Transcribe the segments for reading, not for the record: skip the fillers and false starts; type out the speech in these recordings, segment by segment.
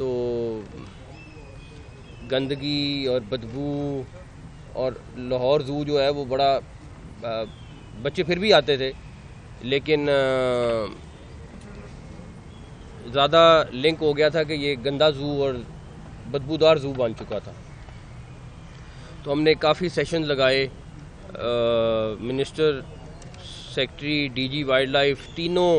तो गंदगी और बदबू, और लाहौर ज़ू जो है वो बड़ा बच्चे फिर भी आते थे, लेकिन ज़्यादा लिंक हो गया था कि ये गंदा ज़ू और बदबूदार ज़ू बन चुका था। तो हमने काफ़ी सेशन लगाए, minister, secretary, DG wild life, तीनों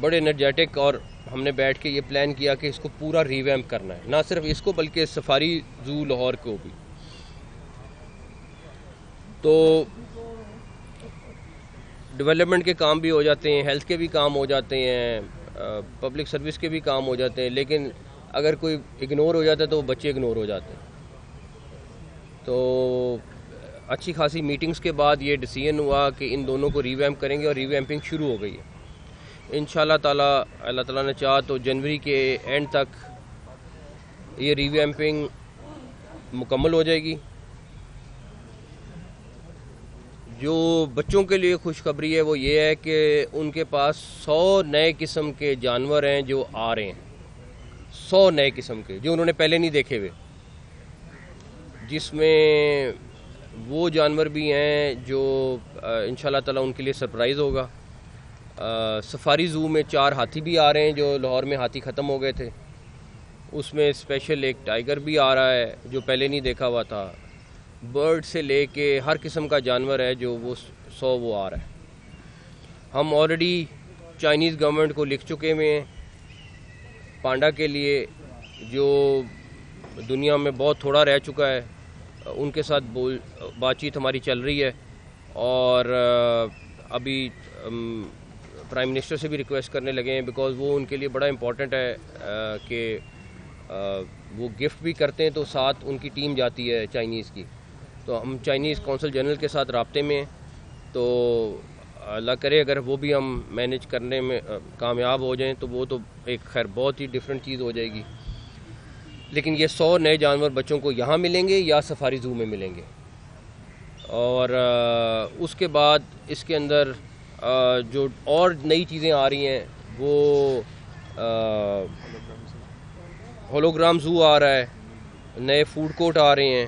बड़े एनर्जेटिक, और हमने बैठ के ये प्लान किया कि इसको पूरा रिवैम्प करना है, ना सिर्फ इसको बल्कि सफारी ज़ू लाहौर को भी। तो डेवलपमेंट के काम भी हो जाते हैं, हेल्थ के भी काम हो जाते हैं, पब्लिक सर्विस के भी काम हो जाते हैं, लेकिन अगर कोई इग्नोर हो जाता है तो वो बच्चे इग्नोर हो जाते हैं। तो अच्छी खासी मीटिंग्स के बाद ये डिसीजन हुआ कि इन दोनों को रिवैम्प करेंगे, और रिवैम्पिंग शुरू हो गई है। इंशाल्लाह ताला, अल्लाह ताला ने चाहा तो जनवरी के एंड तक ये रिवैम्पिंग मुकम्मल हो जाएगी। जो बच्चों के लिए खुशखबरी है वो ये है कि उनके पास 100 नए किस्म के जानवर हैं जो आ रहे हैं, 100 नए किस्म के जो उन्होंने पहले नहीं देखे हुए, जिसमें वो जानवर भी हैं जो इंशाल्लाह ताला उनके लिए सरप्राइज़ होगा। सफारी ज़ू में 4 हाथी भी आ रहे हैं, जो लाहौर में हाथी ख़त्म हो गए थे, उसमें स्पेशल एक टाइगर भी आ रहा है जो पहले नहीं देखा हुआ था। बर्ड से लेके हर किस्म का जानवर है जो वो 100 वो आ रहा है। हम ऑलरेडी चाइनीज़ गवर्नमेंट को लिख चुके हुए हैं पांडा के लिए, जो दुनिया में बहुत थोड़ा रह चुका है, उनके साथ बातचीत हमारी चल रही है। और अभी प्राइम मिनिस्टर से भी रिक्वेस्ट करने लगे हैं, बिकॉज़ वो उनके लिए बड़ा इम्पोर्टेंट है कि वो गिफ्ट भी करते हैं तो साथ उनकी टीम जाती है चाइनीज़ की। तो हम चाइनीज़ कौंसल जनरल के साथ राब्ते में हैं, तो अल्लाह करे अगर वो भी हम मैनेज करने में कामयाब हो जाएं तो वो तो एक खैर बहुत ही डिफरेंट चीज़ हो जाएगी। लेकिन ये 100 नए जानवर बच्चों को यहाँ मिलेंगे या सफारी ज़ू में मिलेंगे। और उसके बाद इसके अंदर जो और नई चीज़ें आ रही हैं वो होलोग्राम ज़ू आ रहा है, नए फूड कोर्ट आ रहे हैं,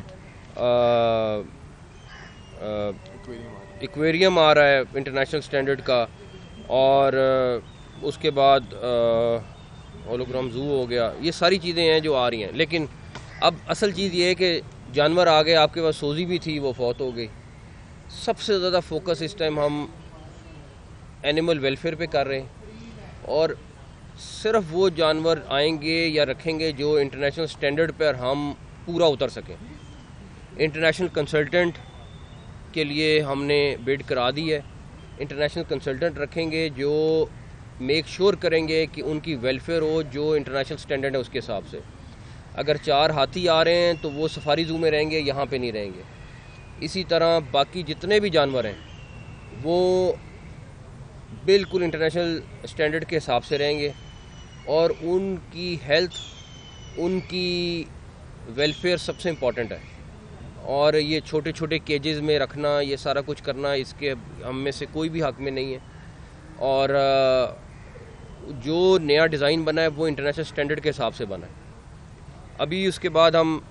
एक्वेरियम आ रहा है इंटरनेशनल स्टैंडर्ड का, और उसके बाद होलोग्राम ज़ू हो गया। ये सारी चीज़ें हैं जो आ रही हैं। लेकिन अब असल चीज़ ये है कि जानवर आ गए, आपके पास सोजी भी थी वो फौत हो गई। सबसे ज़्यादा फोकस इस टाइम हम एनिमल वेलफेयर पे कर रहे हैं, और सिर्फ वो जानवर आएंगे या रखेंगे जो इंटरनेशनल स्टैंडर्ड पर हम पूरा उतर सकें। इंटरनेशनल कंसल्टेंट के लिए हमने बिड करा दी है। इंटरनेशनल कंसल्टेंट रखेंगे जो मेक श्योर करेंगे कि उनकी वेलफेयर हो जो इंटरनेशनल स्टैंडर्ड है उसके हिसाब से। अगर 4 हाथी आ रहे हैं तो वो सफारी ज़ू में रहेंगे, यहाँ पे नहीं रहेंगे। इसी तरह बाकी जितने भी जानवर हैं वो बिल्कुल इंटरनेशनल स्टैंडर्ड के हिसाब से रहेंगे, और उनकी हेल्थ, उनकी वेलफेयर सबसे इम्पॉर्टेंट है। और ये छोटे छोटे केजेस में रखना, ये सारा कुछ करना, इसके हम में से कोई भी हक में नहीं है। और जो नया डिज़ाइन बना है वो इंटरनेशनल स्टैंडर्ड के हिसाब से बना है। अभी उसके बाद हम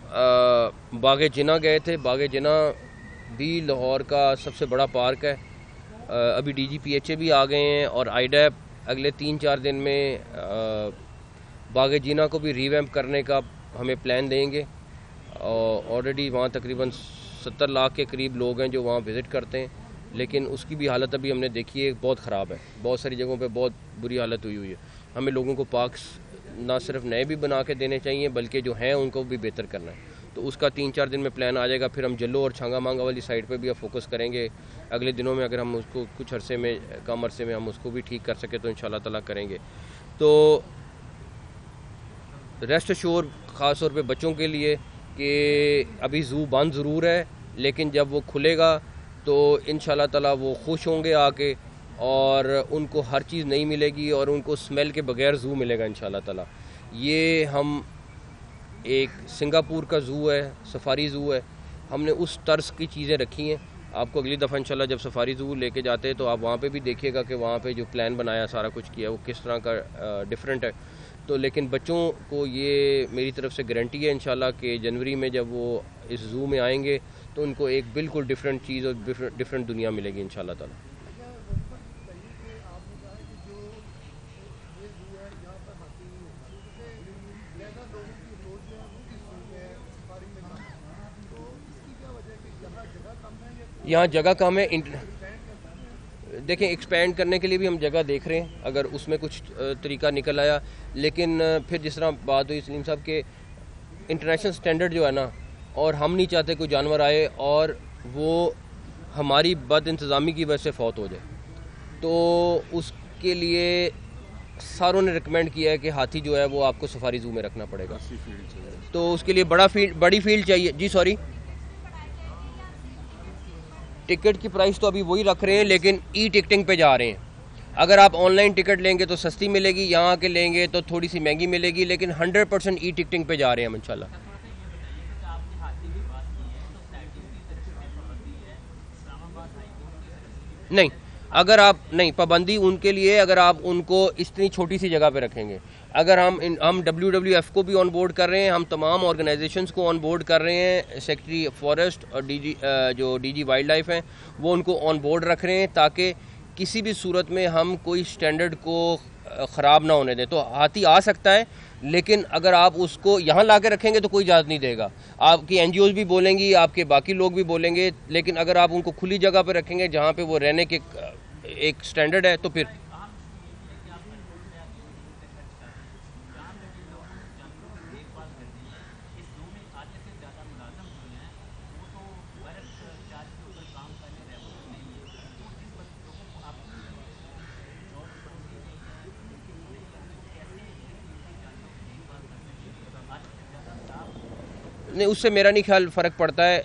बाग जिना गए थे। बाग जिना भी लाहौर का सबसे बड़ा पार्क है। अभी DGPHA भी आ गए हैं, और IDAP अगले 3-4 दिन में बाग जिना को भी रिवैम्प करने का हमें प्लान देंगे। ऑलरेडी वहाँ तकरीबन 70 लाख के करीब लोग हैं जो वहाँ विज़िट करते हैं, लेकिन उसकी भी हालत अभी हमने देखी है, बहुत ख़राब है। बहुत सारी जगहों पे बहुत बुरी हालत हुई है। हमें लोगों को पार्क्स ना सिर्फ नए भी बना के देने चाहिए, बल्कि जो हैं उनको भी बेहतर करना है। तो उसका 3-4 दिन में प्लान आ जाएगा। फिर हम जल्लो और छांगा मांगा वाली साइड पे भी अब फोकस करेंगे अगले दिनों में। अगर हम उसको कुछ अरसे में, कम अरसे में हम उसको भी ठीक कर सके तो इंशाल्लाह ताला करेंगे। तो रेस्ट एश्योर ख़ास तौर पे बच्चों के लिए कि अभी ज़ू बंद ज़रूर है, लेकिन जब वो खुलेगा तो इंशाल्लाह ताला वो खुश होंगे आके, और उनको हर चीज़ नहीं मिलेगी और उनको स्मेल के बगैर ज़ू मिलेगा इंशाल्लाह ताला। ये हम एक सिंगापुर का ज़ू है, सफारी ज़ू है, हमने उस तर्ज की चीज़ें रखी हैं। आपको अगली दफ़ा इंशाल्लाह जब सफारी ज़ू लेके जाते हैं तो आप वहाँ पे भी देखिएगा कि वहाँ पे जो प्लान बनाया, सारा कुछ किया, वो किस तरह का डिफरेंट है। तो लेकिन बच्चों को ये मेरी तरफ से गारंटी है इंशाल्लाह कि जनवरी में जब वो इस ज़ू में आएंगे तो उनको एक बिल्कुल डिफरेंट चीज़ और डिफरेंट दुनिया मिलेगी इंशाल्लाह ताला। यहाँ जगह कम है। देखें, एक्सपेंड करने के लिए भी हम जगह देख रहे हैं, अगर उसमें कुछ तरीका निकल आया। लेकिन फिर जिस तरह बात हुई सलीम साहब के इंटरनेशनल स्टैंडर्ड जो है ना, और हम नहीं चाहते कोई जानवर आए और वो हमारी बद इंतज़ामी की वजह से फौत हो जाए। तो उसके लिए सारों ने रिकमेंड किया है कि हाथी जो है वो आपको सफारी ज़ू में रखना पड़ेगा। तो उसके लिए बड़ी फील्ड चाहिए। जी सॉरी, टिकट की प्राइस तो अभी वही रख रहे हैं, लेकिन ई टिकटिंग पे जा रहे हैं। अगर आप ऑनलाइन टिकट लेंगे तो सस्ती मिलेगी, यहाँ के लेंगे तो थोड़ी सी महंगी मिलेगी, लेकिन 100% ई टिकटिंग पे जा रहे हैं हम इंशाल्लाह। नहीं, अगर आप नहीं, पाबंदी उनके लिए अगर आप उनको इतनी छोटी सी जगह पे रखेंगे। अगर हम WWF को भी ऑन बोर्ड कर रहे हैं, हम तमाम ऑर्गेनाइजेशंस को ऑन बोर्ड कर रहे हैं, सेक्रेटरी फॉरेस्ट और जो DG वाइल्ड लाइफ हैं वो उनको ऑन बोर्ड रख रहे हैं, ताकि किसी भी सूरत में हम कोई स्टैंडर्ड को ख़राब ना होने दें। तो हाथी आ सकता है, लेकिन अगर आप उसको यहाँ ला के रखेंगे तो कोई इजाज़त नहीं देगा। आपकी NGOs भी बोलेंगी, आपके बाकी लोग भी बोलेंगे, लेकिन अगर आप उनको खुली जगह पर रखेंगे जहाँ पे वो रहने के एक स्टैंडर्ड है तो फिर नहीं, उससे मेरा नहीं ख्याल फ़र्क पड़ता है।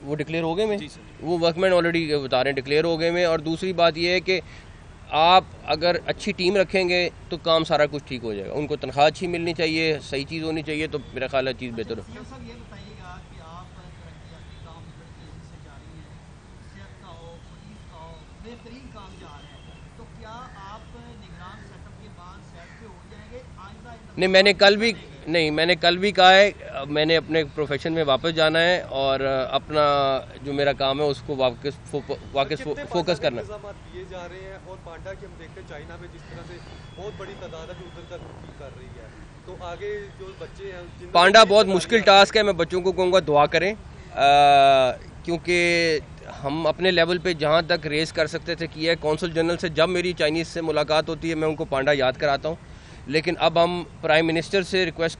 वो डिक्लेयर हो गए में, वो वर्कमैन ऑलरेडी बता रहे हैं डिक्लेयर हो गए में। और दूसरी बात ये है कि आप अगर अच्छी टीम रखेंगे तो काम सारा कुछ ठीक हो जाएगा। उनको तनख्वाह अच्छी मिलनी चाहिए, सही चीज़ होनी चाहिए, तो मेरा ख्याल है चीज़ बेहतर हो। नहीं, मैंने कल भी कहा है, मैंने अपने प्रोफेशन में वापस जाना है और अपना जो मेरा काम है उसको वापस फोकस करना है। दिए जा रहे हैं और पांडा की हम देखते हैं चाइना में जिस तरह से बहुत बड़ी तादाद है जो उधर का कर रही है, तो आगे जो बच्चे हैं पांडा बहुत मुश्किल टास्क है। मैं बच्चों को कहूँगा दुआ करें, क्योंकि हम अपने लेवल पे जहाँ तक रेस कर सकते थे किया है। कौंसल जनरल से जब मेरी चाइनीज़ से मुलाकात होती है मैं उनको पांडा याद कराता हूँ, लेकिन अब हम प्राइम मिनिस्टर से रिक्वेस्ट